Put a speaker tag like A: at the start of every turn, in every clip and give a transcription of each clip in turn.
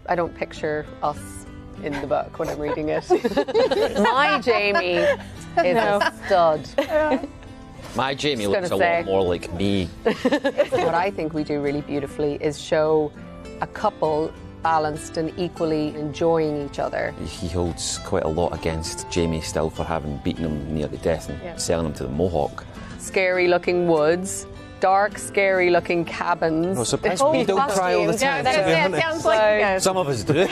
A: I don't picture us in the book when I'm reading it. My Jamie is a stud.
B: My Jamie looks a lot more like me.
A: What I think we do really beautifully is show a couple balanced and equally enjoying each other.
B: He holds quite a lot against Jamie still for having beaten him nearly death and selling him to the Mohawk.
A: Scary looking woods, dark, scary looking cabins.
C: No surprise, we don't cry all the time.
D: Sounds like
C: some of us do.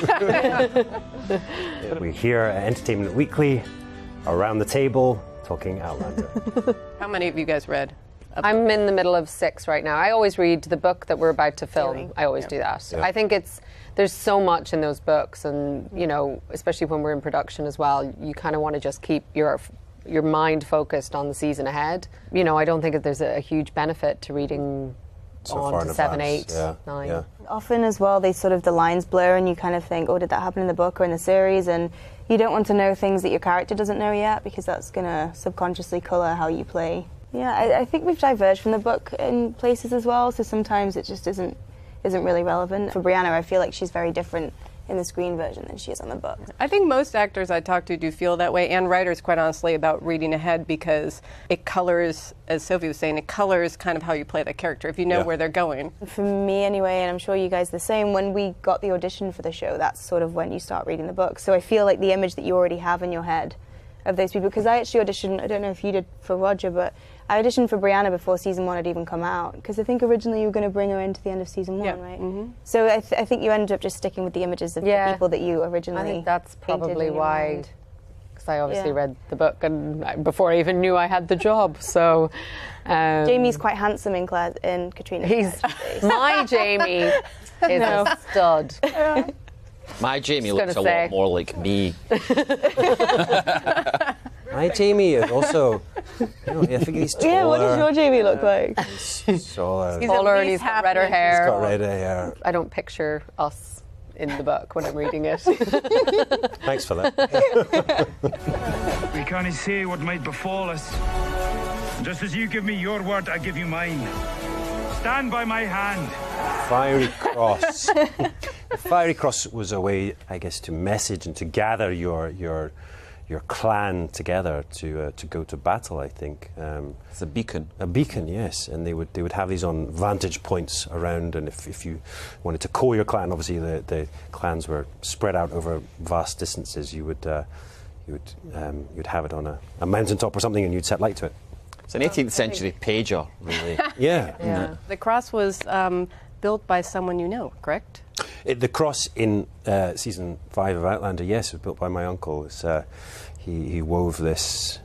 C: We're here at Entertainment Weekly, around the table, talking Outlander.
D: How many of you guys read?
A: I'm in the middle of 6 right now. I always read the book that we're about to film. I always do that.
C: Yeah.
A: I think there's so much in those books, and you know, especially when we're in production as well, you kind of want to just keep your mind focused on the season ahead. You know, I don't think that there's a huge benefit to reading on to 7, 8, 9.
C: Yeah.
E: Often as well, the lines blur and you kind of think, oh, did that happen in the book or in the series? And you don't want to know things that your character doesn't know yet, because that's going to subconsciously colour how you play. Yeah, I think we've diverged from the book in places as well, so sometimes it just isn't really relevant. For Brianna, I feel like she's very different in the screen version than she is on the book.
D: I think most actors I talk to do feel that way, and writers, quite honestly, about reading ahead, because it colors, as Sophie was saying, it colors kind of how you play the character, if you know where they're going.
E: For me anyway, and I'm sure you guys the same, when we got the audition for the show, that's sort of when you start reading the book. So I feel like the image that you already have in your head of those people, because I actually auditioned, I don't know if you did for Roger, but I auditioned for Brianna before season 1 had even come out, because I think originally you were going to bring her into the end of season 1, right? Mm-hmm. So I think you ended up just sticking with the images of the people that you originally
A: I think that's probably why, because I obviously read the book and before I even knew I had the job, so...
E: Jamie's quite handsome in Katrina.
A: My Jamie is a stud.
B: My Jamie looks a lot more like me.
C: My Jamie is also, I think he's taller.
E: Yeah, what does your Jamie look like?
C: He's taller.
A: He's taller and he's got redder hair.
C: He's got redder hair.
A: I don't picture us in the book when I'm reading it.
C: Thanks for that.
F: We can't say what might befall us. Just as you give me your word, I give you mine. Stand by my hand.
C: Fiery Cross. The Fiery Cross was a way, I guess, to message and to gather your clan together to go to battle, I think.
B: It's a beacon.
C: A beacon, yes. And they would have these on vantage points around, and if you wanted to call your clan, obviously the clans were spread out over vast distances, you'd have it on a mountaintop or something, and you'd set light to it.
B: It's an 18th century pager, really.
C: Yeah.
D: The cross was built by someone you know, correct?
C: The cross in season 5 of Outlander, yes, was built by my uncle. He wove this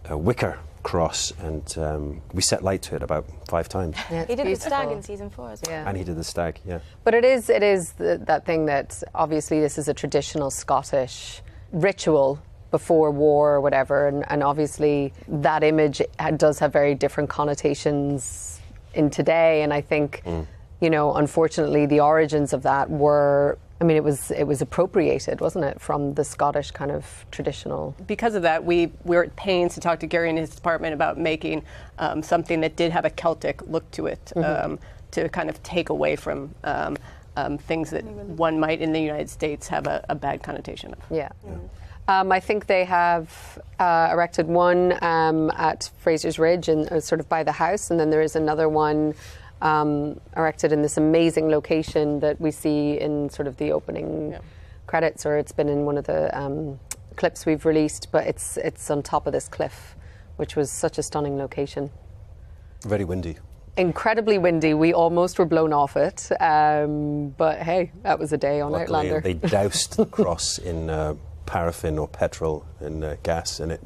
C: wicker cross, and we set light to it about 5 times.
A: Yeah,
E: he did the stag in season 4 as well.
A: Yeah.
C: And he did the stag, yeah.
A: But it is that thing that obviously this is a traditional Scottish ritual before war or whatever, and obviously that image does have very different connotations in today, and I think you know, unfortunately the origins of that were, I mean, it was appropriated, wasn't it, from the Scottish kind of traditional.
D: Because of that, we were at pains to talk to Gary and his department about making something that did have a Celtic look to it, to kind of take away from things that one might in the United States have a bad connotation of.
A: Yeah. I think they have erected one at Fraser's Ridge, and sort of by the house, and then there is another one erected in this amazing location that we see in sort of the opening credits, or it's been in one of the clips we've released, but it's on top of this cliff, which was such a stunning location.
C: Very windy.
A: Incredibly windy. We almost were blown off it, but hey, that was a day on
C: Luckily,
A: Outlander.
C: they doused the cross in paraffin or petrol and gas, and it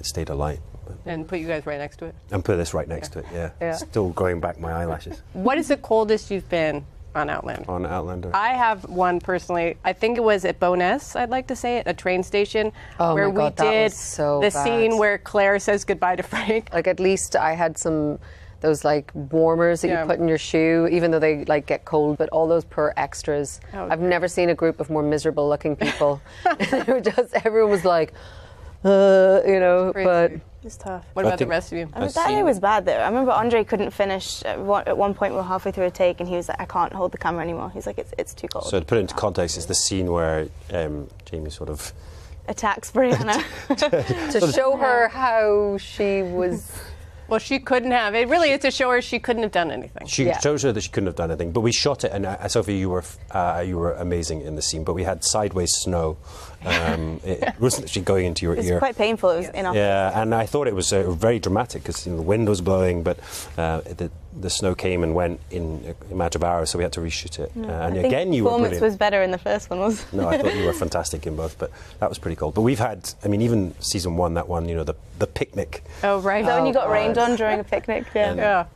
C: stayed alight.
D: And put you guys right next to it.
C: And put this right next to it, yeah. Still growing back my eyelashes.
D: What is the coldest you've been on Outlander?
C: On Outlander.
D: I have one personally. I think it was at Bowness, I'd like to say it, a train station, where
A: my God,
D: we
A: that
D: did
A: was so
D: the
A: bad.
D: scene where Claire says goodbye to Frank.
A: Like, at least I had those like warmers that you put in your shoe, even though they like get cold, but all those poor extras. I've never seen a group of more miserable looking people. Everyone was like, you know,
D: Crazy.
A: but
E: It's tough.
D: What about the rest of you?
E: I mean, that day was bad, though. I remember Andre couldn't finish. At one point, we were halfway through a take, and he was like, I can't hold the camera anymore. He's like, it's too cold.
C: So to put it into context, it's the scene where Jamie sort of
E: attacks Brianna.
A: to show her how she was.
D: Well, she couldn't have. It really is to show her she couldn't have done anything.
C: She shows her that she couldn't have done anything. But we shot it, and Sophie, you were amazing in the scene. But we had sideways snow. It wasn't actually going into your
E: It was
C: ear.
E: quite painful. It was in our
C: Yeah, and I thought it was very dramatic because the wind was blowing, but the snow came and went in a matter of hours, so we had to reshoot it. And
E: I think
C: again, you were
E: performance
C: brilliant.
E: was better in the first one, was
C: No, I thought you were fantastic in both, but that was pretty cool. But we've had, I mean, even season 1, that one, you know, the picnic.
D: Oh, right.
E: So when you got rained on during a picnic,
D: Yeah.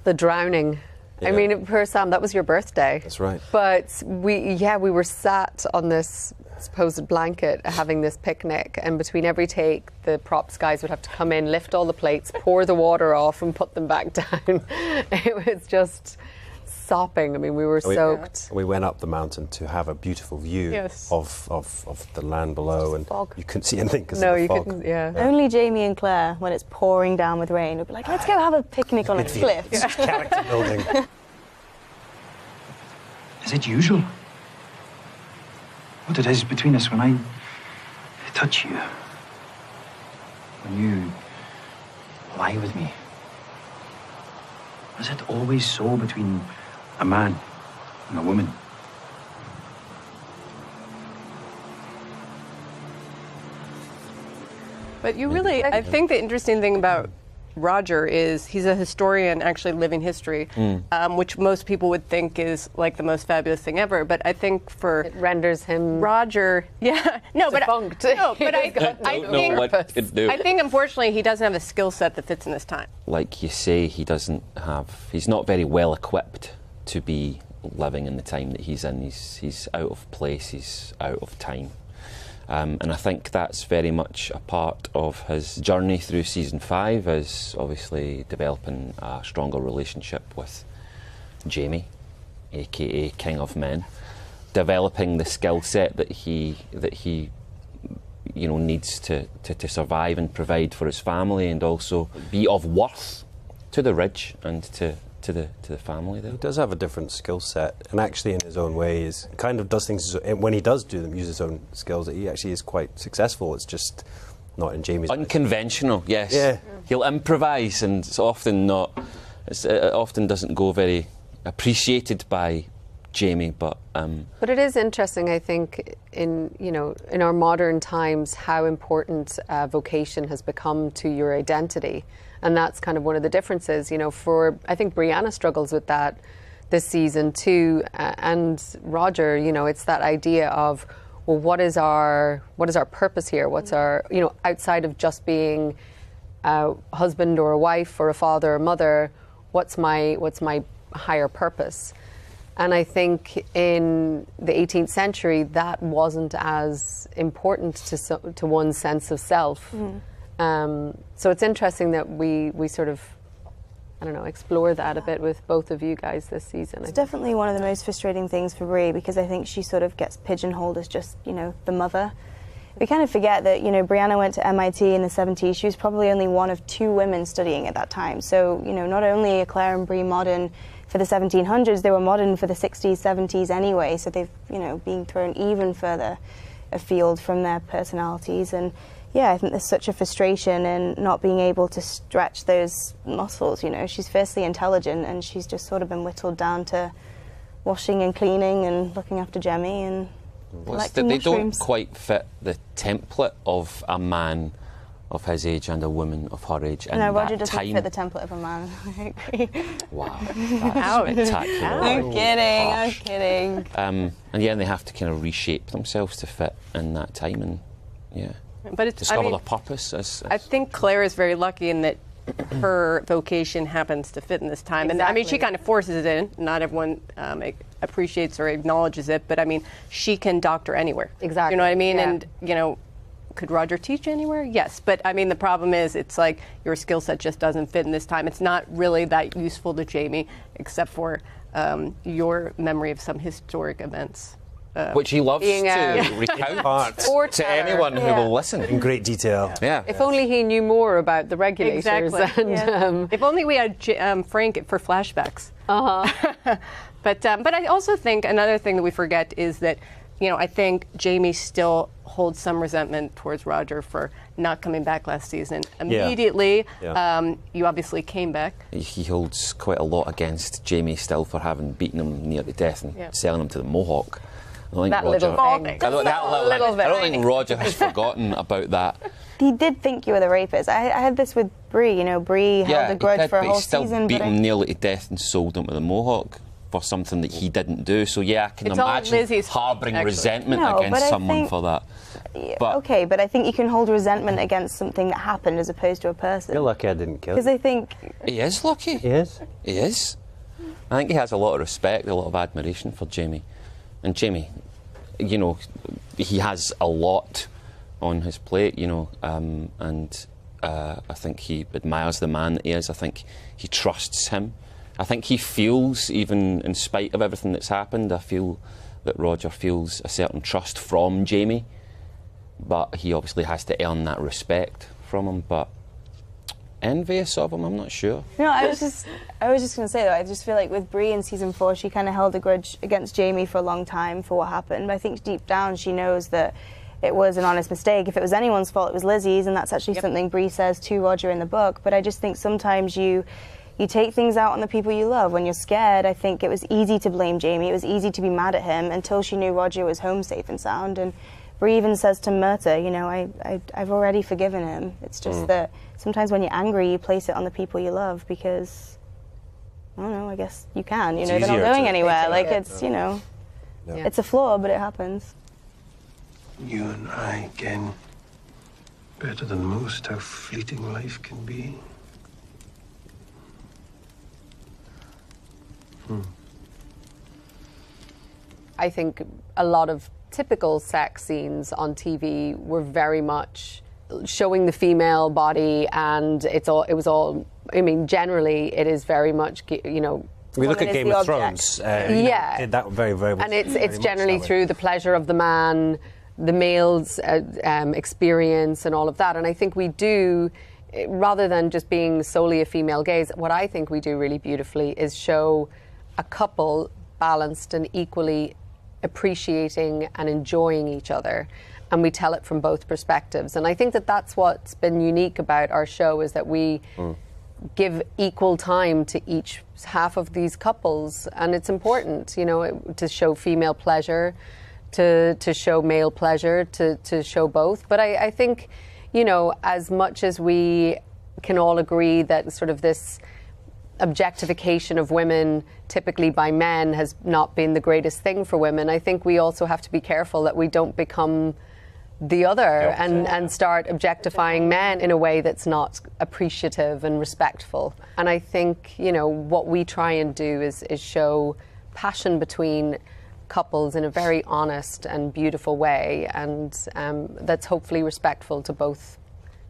A: The drowning. I
C: Yeah.
A: mean, for Sam, that was your birthday.
C: That's right.
A: But we were sat on this supposed blanket having this picnic, and between every take, the props guys would have to come in, lift all the plates, pour the water off, and put them back down. It was just sopping. I mean, we were soaked.
C: We went up the mountain to have a beautiful view of the land below, and
E: fog.
C: you couldn't see anything because
A: No,
C: of the
A: you
C: fog.
A: couldn't. Yeah.
E: Only Jamie and Claire, when it's pouring down with rain, would be like, let's go have a picnic on a cliff.
C: It's just character building.
F: Is it usual? What it is between us when I touch you? When you lie with me? Is it always so between a man and a woman?
D: But you really, I think the interesting thing about Roger is he's a historian actually living history, which most people would think is like the most fabulous thing ever. But I think for
A: It renders him
D: Roger,
A: defunct.
D: I think unfortunately he doesn't have a skill set that fits in this time.
B: Like you say, he's not very well equipped to be living in the time that he's in. He's out of place, he's out of time. And I think that's very much a part of his journey through season 5, is obviously developing a stronger relationship with Jamie, aka King of Men, developing the skill set that he needs to survive and provide for his family, and also be of worth to the Ridge and to the family there.
C: He does have a different skill set, and actually in his own way is kind of does things, when he does do them, use his own skills, that he actually is quite successful. It's just not in Jamie's
B: unconventional. Yes.
C: Yeah.
B: He'll improvise, and it often doesn't go very appreciated by Jamie, but
A: it is interesting, I think, in our modern times, how important vocation has become to your identity. And that's kind of one of the differences, I think Brianna struggles with that this season too, and Roger, it's that idea of, well, what is our purpose here? What's our, outside of just being a husband or a wife or a father or mother, what's my higher purpose? And I think in the 18th century, that wasn't as important to one's sense of self. So it's interesting that we sort of, explore that a bit with both of you guys this season.
E: It's definitely one of the most frustrating things for Brie, because I think she sort of gets pigeonholed as just, the mother. We kind of forget that, Brianna went to MIT in the 70s. She was probably only one of 2 women studying at that time. So, not only are Claire and Brie modern for the 1700s, they were modern for the 60s, 70s anyway. So they've, been thrown even further afield from their personalities. And yeah, I think there's such a frustration in not being able to stretch those muscles. She's fiercely intelligent, and she's just sort of been whittled down to washing and cleaning and looking after Jemmy and collecting
B: they
E: mushrooms.
B: don't quite fit the template of a man of his age and a woman of her age.
E: No, Roger doesn't
B: time.
E: fit the template of a man. I agree.
B: Wow, that's spectacular.
E: I'm kidding.
B: And they have to kind of reshape themselves to fit in that time, and
D: But it's
B: discover their purpose.
D: I think Claire is very lucky in that her vocation happens to fit in this time.
A: Exactly.
D: And she kind of forces it in. Not everyone appreciates or acknowledges it, but she can doctor anywhere.
A: Exactly.
D: You know what I mean?
A: Yeah.
D: And could Roger teach anywhere? Yes, but the problem is it's like your skill set just doesn't fit in this time. It's not really that useful to Jamie, except for your memory of some historic events.
B: which he loves
A: being
B: to recount to anyone who will listen.
C: In great detail.
B: Yeah.
A: If only he knew more about the regulators.
D: Exactly.
A: And,
D: If only we had Frank for flashbacks. But I also think another thing that we forget is that, I think Jamie still holds some resentment towards Roger for not coming back last season. Immediately, you obviously came back.
B: He holds quite a lot against Jamie still for having beaten him near to death and selling him to the Mohawk. I don't think
A: that
B: Roger,
A: little thing.
B: I don't think Roger has forgotten about that.
E: He did think you were the rapist. I had this with Bree. Bree held a grudge for a whole
B: he still
E: season.
B: beat him nearly to death and sold him to the Mohawk for something that he didn't do. So I can imagine harbouring resentment against someone for that.
E: But, okay, but I think you can hold resentment against something that happened as opposed to a person.
C: You're lucky I didn't kill him.
E: Because I think...
B: He is lucky.
C: He is?
B: He is. I think he has a lot of respect, a lot of admiration for Jamie. And Jamie, he has a lot on his plate, and I think he admires the man that he is. I think he trusts him. I think he feels, even in spite of everything that's happened, I feel that Roger feels a certain trust from Jamie, but he obviously has to earn that respect from him. But envious of him, I'm not sure.
E: I was just going to say, though, I just feel like with Bree in season 4, she kind of held a grudge against Jamie for a long time for what happened. But I think deep down she knows that it was an honest mistake. If it was anyone's fault, it was Lizzie's, and that's actually something Bree says to Roger in the book. But I just think sometimes you take things out on the people you love. When you're scared, I think it was easy to blame Jamie. It was easy to be mad at him until she knew Roger was home safe and sound. And Bree even says to Myrta, I've already forgiven him. It's just that sometimes when you're angry, you place it on the people you love because, I don't know, I guess you can. They're not going anywhere. It's it's a flaw, but it happens.
G: You and I again, better than most, how fleeting life can be.
A: I think a lot of typical sex scenes on TV were very much showing the female body, and it was all. I mean, generally, it is very much,
C: We look at Game of Thrones. Did that very, very much.
A: And it's generally through the pleasure of the man, the male's experience, and all of that. And I think we do, rather than just being solely a female gaze, what I think we do really beautifully is show a couple balanced and equally appreciating and enjoying each other, and we tell it from both perspectives. And I think that that's what's been unique about our show, is that we give equal time to each half of these couples, and it's important, to show female pleasure, to show male pleasure, to show both. But I think, as much as we can all agree that sort of this objectification of women, typically by men, has not been the greatest thing for women, I think we also have to be careful that we don't become the other and start objectifying men in a way that's not appreciative and respectful. And I think, what we try and do is show passion between couples in a very honest and beautiful way, and that's hopefully respectful to both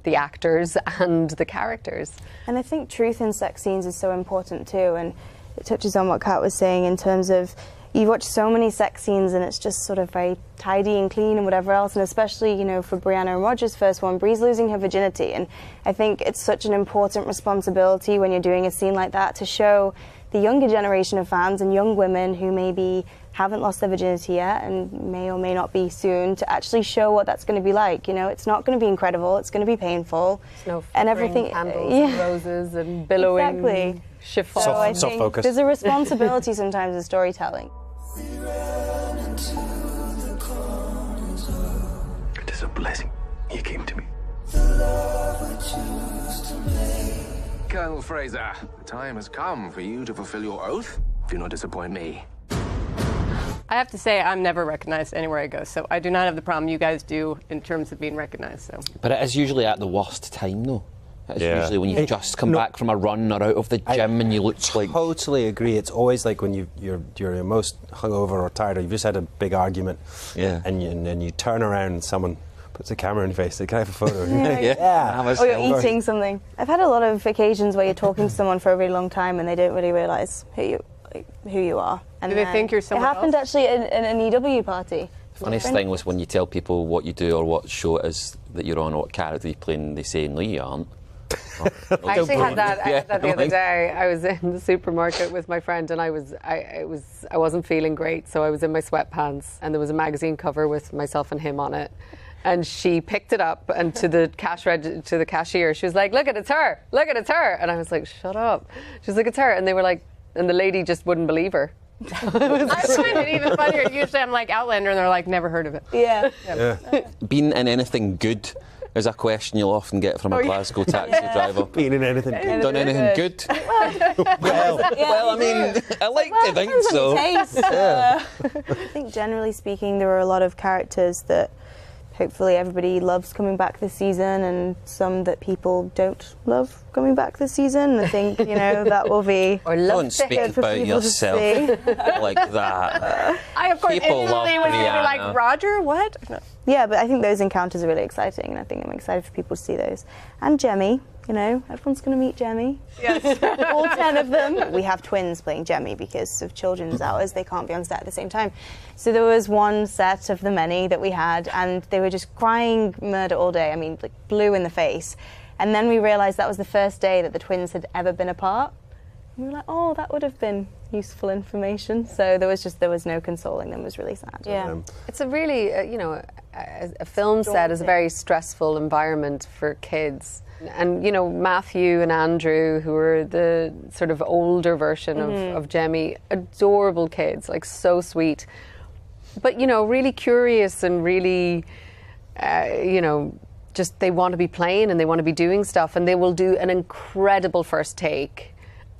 A: the actors and the characters.
E: And I think truth in sex scenes is so important too, and it touches on what Kat was saying in terms of you watch so many sex scenes and it's just sort of very tidy and clean and whatever else, and especially, for Brianna and Roger's first one, Bree's losing her virginity, and I think it's such an important responsibility when you're doing a scene like that to show the younger generation of fans and young women who maybe haven't lost their virginity yet and may or may not be soon, to actually show what that's going to be like. It's not going to be incredible, it's going to be painful.
A: No
E: and everything,
A: candles and roses and billowing.
E: Exactly.
A: Chiffon.
E: So I think there's a responsibility sometimes in storytelling.
G: It is a blessing you came to me.
H: Colonel Fraser, the time has come for you to fulfill your oath. Do not disappoint me.
D: I have to say, I'm never recognized anywhere I go, so I do not have the problem you guys do in terms of being recognized. So.
B: But it is usually at the worst time, though. It's usually when you've just come back from a run or out of the gym and you look like...
C: I totally agree. It's always like when you're most hungover or tired, or you've just had a big argument, and you turn around and someone puts a camera in your face, they can I have a photo.
E: Or you're eating something. I've had a lot of occasions where you're talking to someone for a really long time and they don't really realise who like, who you are. And
D: Do they think you're someone
E: It happened
D: else?
E: actually in an EW party.
B: Funniest thing was when you tell people what you do or what show it is that you're on or what character you play, and they say, no, you aren't.
A: I actually had that, I had that the other
B: like-
A: day. I was in the supermarket with my friend, and I wasn't feeling great, so I was in my sweatpants, and there was a magazine cover with myself and him on it. And she picked it up, and to the cashier, she was like, "Look at it's her! Look at it's her!" And I was like, "Shut up!" She was like, "It's her," and they were like, and the lady just wouldn't believe her.
D: I find it even funnier. Usually I'm like Outlander, and they're like, never heard of it.
E: Yeah.
B: Being in anything good is a question you'll often get from a Glasgow taxi driver.
C: Being in anything good.
B: Done anything good? Well, I mean, I like to think so.
E: I think generally speaking, there are a lot of characters that hopefully everybody loves coming back this season, and some that people don't love coming back this season. I think, that will be
A: Or love
B: Don't speak
E: good for
B: about
E: people to
B: yourself
E: see.
B: like that.
D: I, of course,
B: People love
D: instantly was
B: Brianna.
D: like, Roger, what? No.
E: Yeah, but I think those encounters are really exciting, and I think I'm excited for people to see those. And Jemmy, everyone's going to meet Jemmy.
D: Yes.
E: All 10 of them. We have twins playing Jemmy because of children's hours. They can't be on set at the same time. So there was one set of the many that we had, and they were just crying murder all day. I mean, like blue in the face. And then we realised that was the first day that the twins had ever been apart. And we were like, oh, that would have been useful information. So there was no consoling them. It was really sad.
A: Yeah, it's a really, a film set is a very stressful environment for kids. And, Matthew and Andrew, who are the sort of older version of Jemmy, adorable kids, like so sweet. But, really curious and really, just they want to be playing and they want to be doing stuff, and they will do an incredible first take.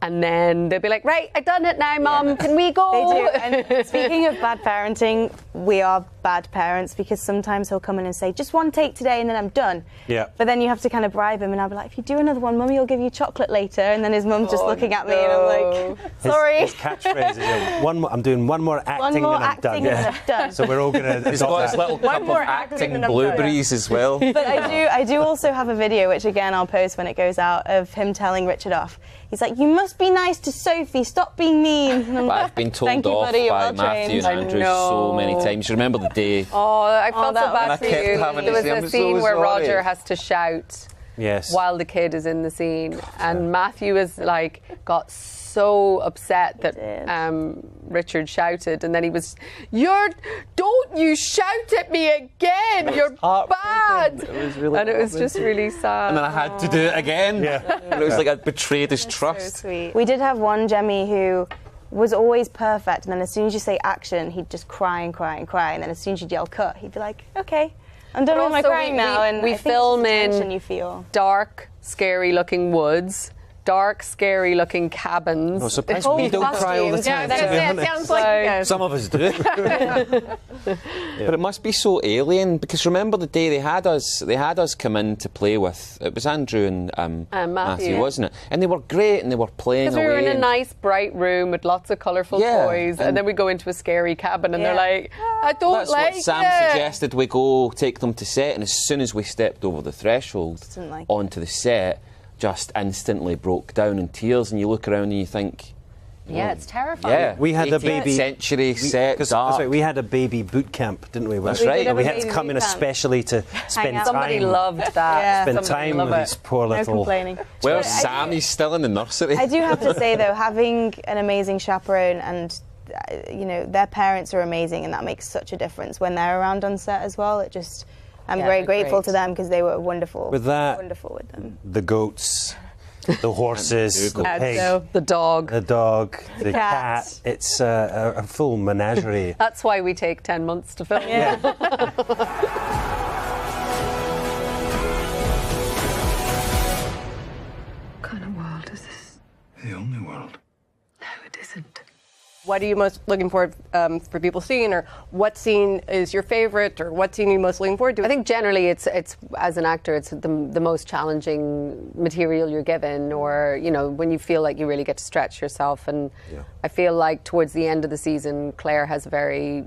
A: And then they'll be like, right, I've done it now, Mum, can we go?
E: They do. And speaking of bad parenting, we are bad parents, because sometimes he'll come in and say, just one take today and then I'm done.
C: Yeah.
E: But then you have to kind of bribe him, and I'll be like, if you do another one, Mummy will give you chocolate later. And then his mum's just looking at me, and I'm like, sorry.
C: His catchphrase is, I'm doing one more acting
E: more
C: and I'm
E: acting
C: done.
E: and I'm done.
C: So we're all going to
B: He's got his little cup of
D: more
B: acting
D: acting and I'm
B: blueberries as well.
E: But I do also have a video, which again I'll post when it goes out, of him telling Richard off. He's like, you must be nice to Sophie, stop being mean. And I'm
B: But
E: like,
B: I've been told
E: thank you,
B: off
E: buddy, you're
B: by
E: well
B: Matthew
E: trained.
B: and Andrew so many times. You remember the day?
A: Oh, I felt so
E: that
A: bad
E: was
A: for
B: I kept
A: you.
B: having
A: There
B: to
A: was
B: say,
A: a
B: "I'm
A: scene
B: so
A: where
B: sorry."
A: Roger has to shout
C: Yes.
A: while the kid is in the scene, and Matthew is like got so upset that Richard shouted, and then he was, don't you shout at me again, you're bad.
B: It was really
A: And it was just really sad.
B: And then I had to do it again.
C: Yeah.
B: And it was like I'd betrayed his
E: So
B: trust.
E: sweet. We did have one Jemmy who was always perfect, and then as soon as you say action, he'd just cry and cry and cry, and then as soon as you'd yell cut, he'd be like, okay, I'm done
A: But
E: with my
A: also
E: crying now. And
A: we
E: I think
A: film
E: it's the
A: in
E: tension you feel.
A: dark, scary-looking woods, dark, scary-looking cabins.
C: No surprise,
E: Cold
C: we don't cry all the
E: costumes.
C: time.
D: Yeah,
C: to be
D: that
C: honest.
D: sounds like
C: Some of us do.
B: But it must be so alien, because remember the day they had us come in to play with, it was Andrew and Matthew, wasn't it? And they were great, and they were playing
A: Because we
B: away.
A: were in a
B: and-
A: nice, bright room with lots of colourful
B: Yeah,
A: toys, and then we go into a scary cabin, and they're like, I don't
B: That's
A: like
B: what Sam
A: it.
B: suggested we go take them to set, and as soon as we stepped over the threshold
E: Didn't like it.
B: onto the set, just instantly broke down in tears, and you look around and you think,
A: Yeah, it's terrifying.
B: yeah,
C: We had a
B: 18th
C: baby
B: century set,
C: That's
B: dark.
C: right, we had a baby boot camp, didn't we?
B: That's right.
C: And we
E: We
C: had
E: did
C: to
E: have a
C: come in
E: baby boot camp.
C: especially to spend
E: out.
A: Somebody
C: time.
A: loved that.
E: Yeah.
C: Spend
A: Somebody
C: time
A: loved
C: with
A: it.
C: these poor
E: No
C: little.
E: complaining.
B: Well, Sam, he's still in the nursery.
E: I do have to say, though, having an amazing chaperone and, their parents are amazing, and that makes such a difference when they're around on set as well. It just, I'm
A: Yeah,
E: very
A: they're
E: grateful
A: great.
E: to them, because they were wonderful.
C: With that-
E: Wonderful with them.
C: The goats, the horses, the
D: Cats,
C: pig,
D: so.
A: The dog.
C: the dog, the
E: cat.
C: cat. It's a full menagerie.
A: That's why we take 10 months to film.
E: Yeah.
I: What kind of world is this?
G: The only world.
I: No, it isn't.
D: what are you most looking forward for people seeing, or what scene is your favorite, or what scene are you most looking forward to?
A: I think generally it's as an actor, it's the most challenging material you're given, or when you feel like you really get to stretch yourself. And I feel like towards the end of the season, Claire has a very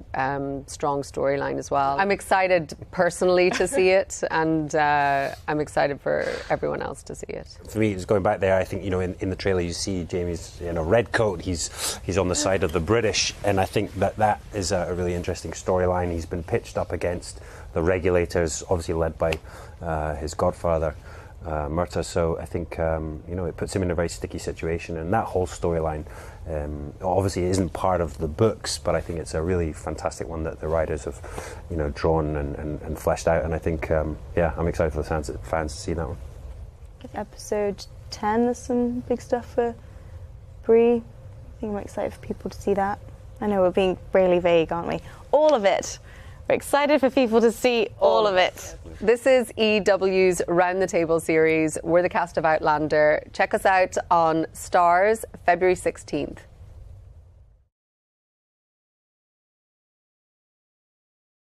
A: strong storyline as well. I'm excited personally to see it, and I'm excited for everyone else to see it.
C: For me, just going back there, I think in the trailer you see Jamie's red coat. He's on the side of the British, and I think that is a really interesting storyline. He's been pitched up against the regulators, obviously led by his godfather, Murtagh. So I think it puts him in a very sticky situation, and that whole storyline obviously isn't part of the books, but I think it's a really fantastic one that the writers have drawn and fleshed out. And I think I'm excited for the fans to see that one.
E: Episode 10, there's some big stuff for Bree. I think I'm excited for people to see that. I know we're being really vague, aren't we? All of it. We're excited for people to see all of it.
A: This is EW's Round the Table series. We're the cast of Outlander. Check us out on Stars, February 16th.